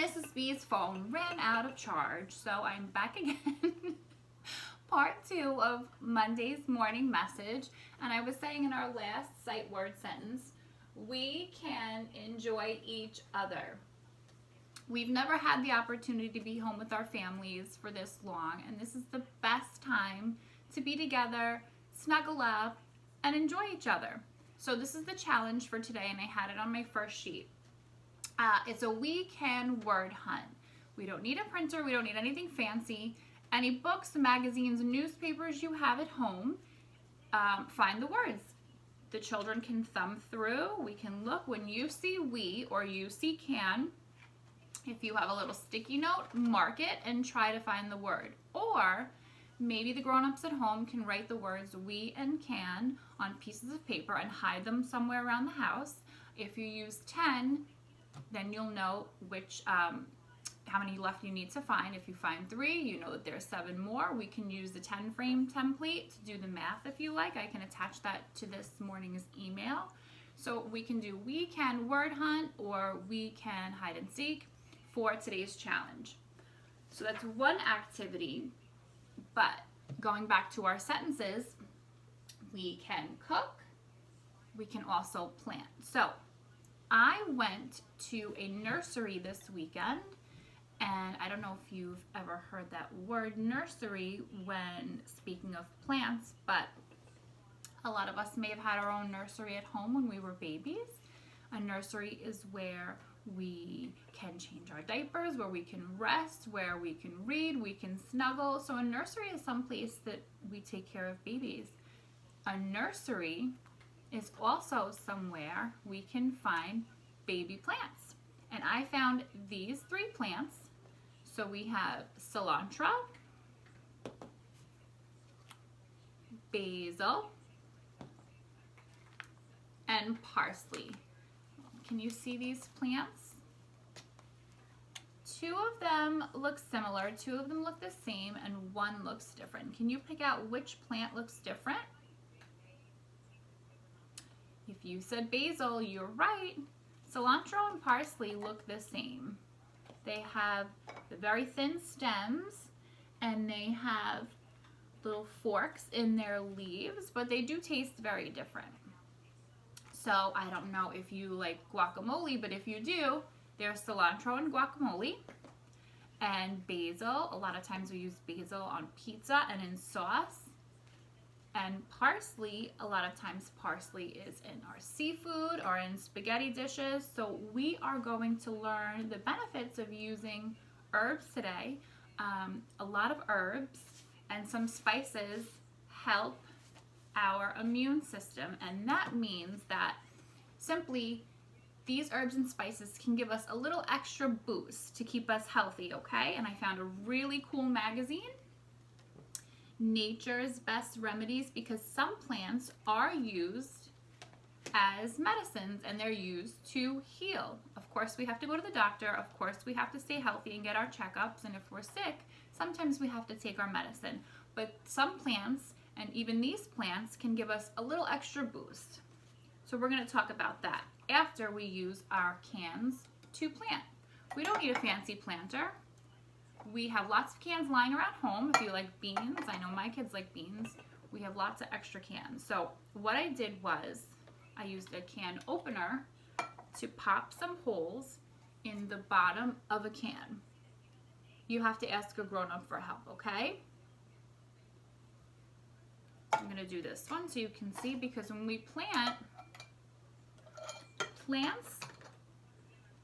Mrs. B's phone ran out of charge, so I'm back again. Part 2 of Monday's morning message. And I was saying in our last sight word sentence, we can enjoy each other. We've never had the opportunity to be home with our families for this long, and this is the best time to be together, snuggle up, and enjoy each other. So this is the challenge for today, and I had it on my first sheet. It's a we can word hunt. We don't need a printer. We don't need anything fancy. Any books, magazines, newspapers you have at home, find the words. The children can thumb through. We can look. When you see we or you see can, if you have a little sticky note, mark it and try to find the word. Or maybe the grown-ups at home can write the words we and can on pieces of paper and hide them somewhere around the house. If you use 10, then you'll know which how many left you need to find. If you find 3, you know that there's 7 more. We can use the 10 frame template to do the math if you like. I can attach that to this morning's email. So we can do we can word hunt or we can hide and seek for today's challenge. So that's one activity, but going back to our sentences, we can cook, we can also plant. So I went to a nursery this weekend, and I don't know if you've ever heard that word nursery when speaking of plants, but a lot of us may have had our own nursery at home when we were babies. A nursery is where we can change our diapers, where we can rest, where we can read, we can snuggle. So a nursery is some place that we take care of babies. A nursery is also somewhere we can find baby plants. And I found these 3 plants. So we have cilantro, basil, and parsley. Can you see these plants? 2 of them look similar, 2 of them look the same, and 1 looks different. Can you pick out which plant looks different? If you said basil, you're right. Cilantro and parsley look the same. They have the very thin stems, and they have little forks in their leaves, but they do taste very different. So I don't know if you like guacamole, but if you do, there's cilantro and guacamole. And basil, a lot of times we use basil on pizza and in sauce. And parsley, a lot of times parsley is in our seafood or in spaghetti dishes. So we are going to learn the benefits of using herbs today. A lot of herbs and some spices help our immune system, and that means that simply these herbs and spices can give us a little extra boost to keep us healthy, okay? And I found a really cool magazine, Nature's Best Remedies, because some plants are used as medicines and they're used to heal. Of course, we have to go to the doctor. Of course, we have to stay healthy and get our checkups. And if we're sick, sometimes we have to take our medicine. But some plants, and even these plants, can give us a little extra boost. So we're going to talk about that after we use our cans to plant. We don't need a fancy planter. We have lots of cans lying around home. If you like beans, I know my kids like beans. We have lots of extra cans. So what I did was I used a can opener to pop some holes in the bottom of a can. You have to ask a grown-up for help, okay? I'm going to do this one so you can see, because when we plant, plants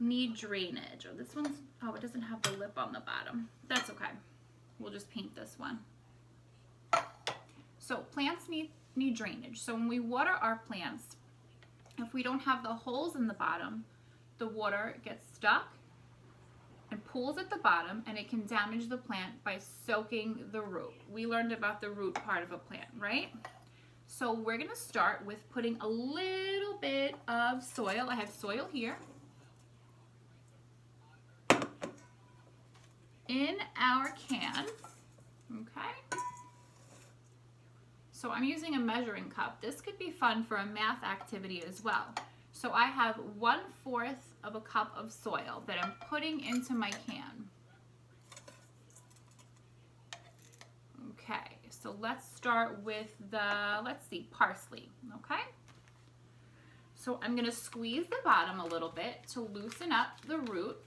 need drainage. Oh, this one's, oh, it doesn't have the lip on the bottom. That's okay. We'll just paint this one. So plants need drainage. So when we water our plants, if we don't have the holes in the bottom, the water gets stuck and pools at the bottom, and it can damage the plant by soaking the root. We learned about the root part of a plant, right? So we're going to start with putting a little bit of soil. I have soil here in our can, okay? So I'm using a measuring cup. This could be fun for a math activity as well. So I have 1/4 of a cup of soil that I'm putting into my can. Okay, so let's start with the, let's see, parsley, okay? So I'm gonna squeeze the bottom a little bit to loosen up the root.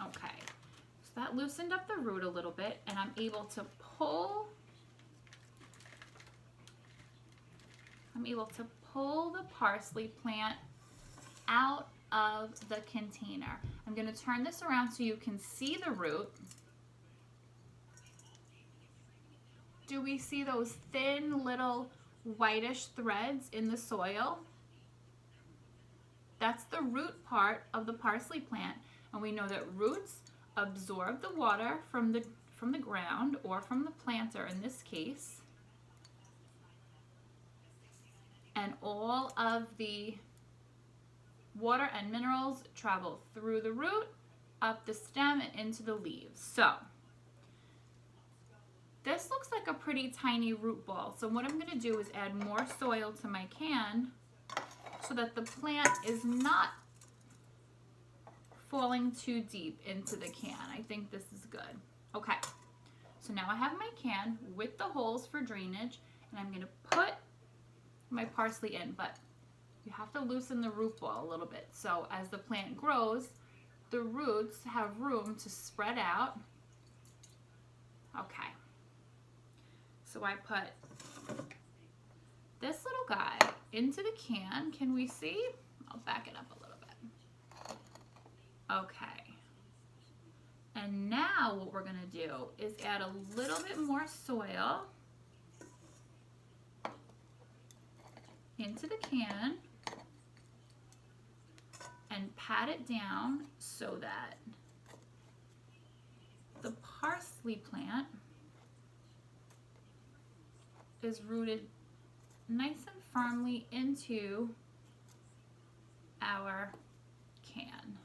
Okay, so that loosened up the root a little bit, and I'm able to pull the parsley plant out of the container. I'm going to turn this around so you can see the root. Do we see those thin little whitish threads in the soil? That's the root part of the parsley plant, and we know that roots absorb the water from the ground, or from the planter in this case, and all of the water and minerals travel through the root, up the stem, and into the leaves. So this looks like a pretty tiny root ball. So what I'm going to do is add more soil to my can so that the plant is not falling too deep into the can. I think this is good. Okay, so now I have my can with the holes for drainage, and I'm going to put my parsley in, but you have to loosen the root ball a little bit. So as the plant grows, the roots have room to spread out. Okay. So I put this little guy into the can. Can we see? I'll back it up a little bit. Okay. And now what we're going to do is add a little bit more soil into the can and pat it down so that the parsley plant is rooted nice and firmly into our can.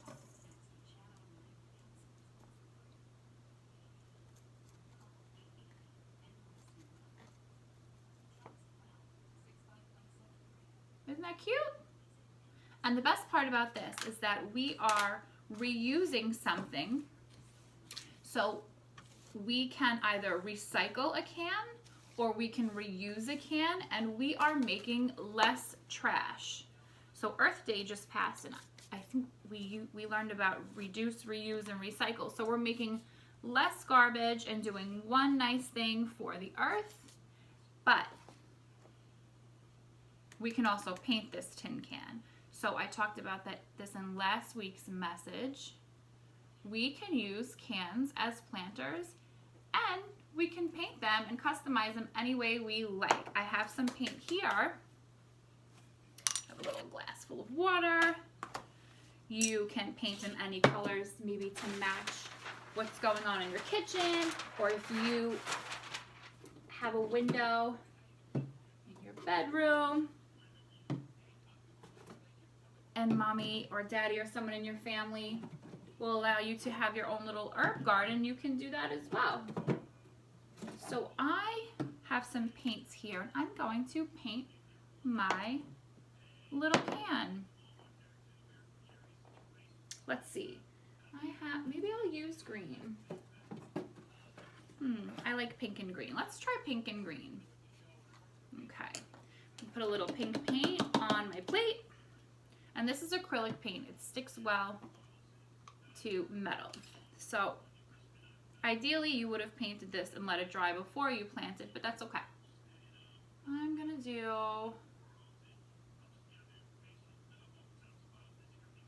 Isn't that cute? And the best part about this is that we are reusing something. So we can either recycle a can or we can reuse a can, and we are making less trash. So Earth Day just passed, and I think we learned about reduce, reuse, and recycle. So we're making less garbage and doing one nice thing for the earth, but we can also paint this tin can. So I talked about this in last week's message. We can use cans as planters, and we can paint them and customize them any way we like. I have some paint here. I have a little glass full of water. You can paint them any colors, maybe to match what's going on in your kitchen, or if you have a window in your bedroom and mommy or daddy or someone in your family will allow you to have your own little herb garden, you can do that as well. So I have some paints here, and I'm going to paint my little can. Let's see. Maybe I'll use green. I like pink and green. Let's try pink and green. Okay. Put a little pink paint on my plate. And this is acrylic paint. It sticks well to metal. So ideally you would have painted this and let it dry before you planted, but that's okay. I'm gonna do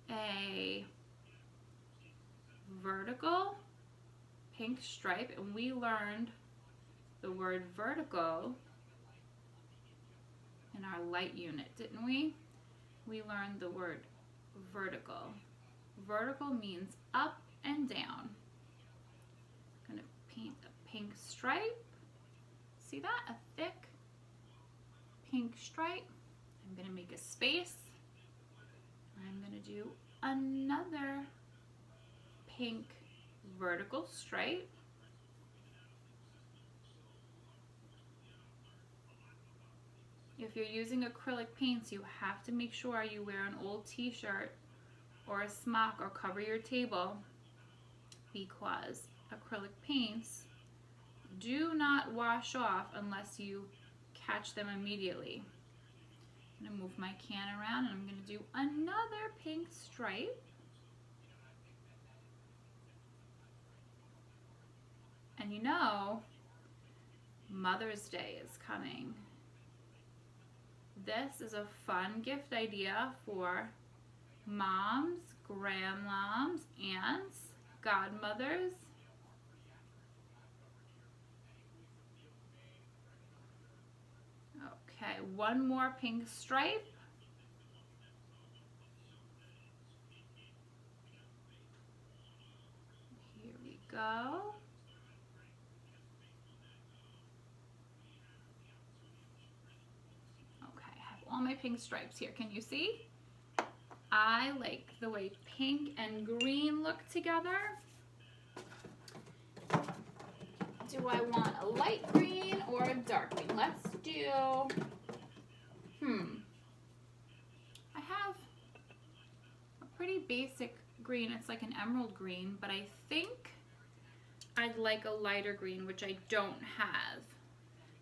a vertical pink stripe, and we learned the word vertical in our light unit, didn't we? We learned the word vertical. Vertical means up and down. I'm gonna paint a pink stripe. See that? A thick pink stripe. I'm gonna make a space. I'm gonna do another pink vertical stripe. If you're using acrylic paints, you have to make sure you wear an old t-shirt or a smock or cover your table, because acrylic paints do not wash off unless you catch them immediately. I'm going to move my can around and I'm going to do another pink stripe. And you know, Mother's Day is coming. This is a fun gift idea for moms, grandmoms, aunts, godmothers. Okay, one more pink stripe. Here we go. Okay, I have all my pink stripes here. Can you see? I like the way pink and green look together. Do I want a light green or a dark green? Let's do, I have a pretty basic green. It's like an emerald green, but I think I'd like a lighter green, which I don't have.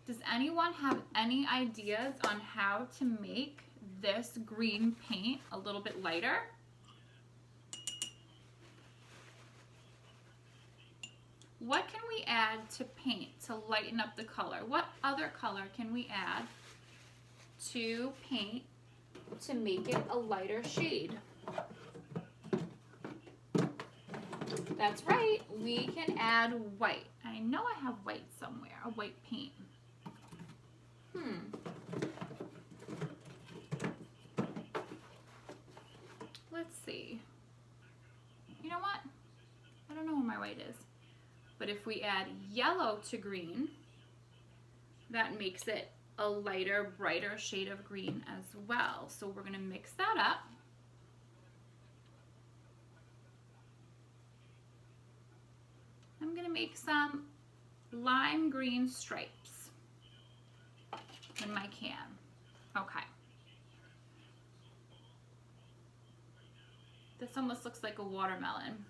Does anyone have any ideas on how to make this green paint a little bit lighter? What can we add to paint to lighten up the color? What other color can we add to paint to make it a lighter shade? That's right, we can add white. I know I have white somewhere, a white paint. Let's see. You know what? I don't know where my white is. But if we add yellow to green, that makes it a lighter, brighter shade of green as well. So we're going to mix that up. I'm going to make some lime green stripes in my can. Okay. This almost looks like a watermelon.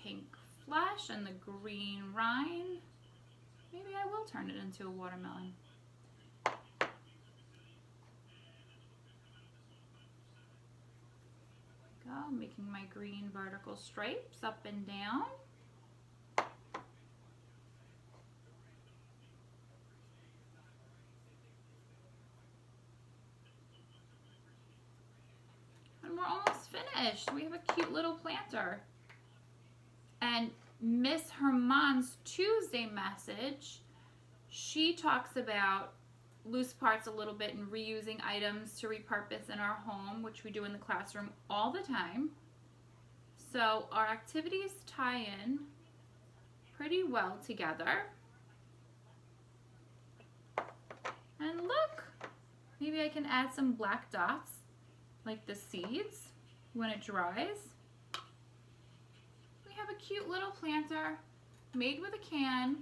Pink flesh and the green rind. Maybe I will turn it into a watermelon. Go, making my green vertical stripes up and down. And we're almost finished. We have a cute little planter. And Miss Herman's Tuesday message, she talks about loose parts a little bit and reusing items to repurpose in our home, which we do in the classroom all the time. So our activities tie in pretty well together. And look, maybe I can add some black dots like the seeds when it dries. We have a cute little planter made with a can.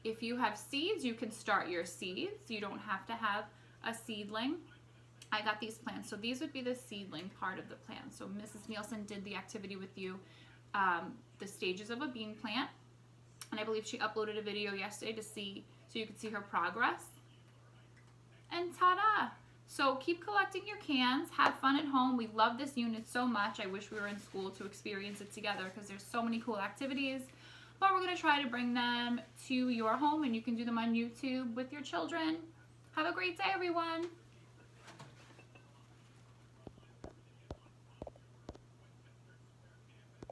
If you have seeds, you can start your seeds. You don't have to have a seedling. I got these plants, so these would be the seedling part of the plant. So Mrs. Nielsen did the activity with you, the stages of a bean plant, and I believe she uploaded a video yesterday to see, so you could see her progress. And ta-da! So keep collecting your cans, have fun at home. We love this unit so much. I wish we were in school to experience it together because there's so many cool activities. But we're going to try to bring them to your home, and you can do them on YouTube with your children. Have a great day, everyone.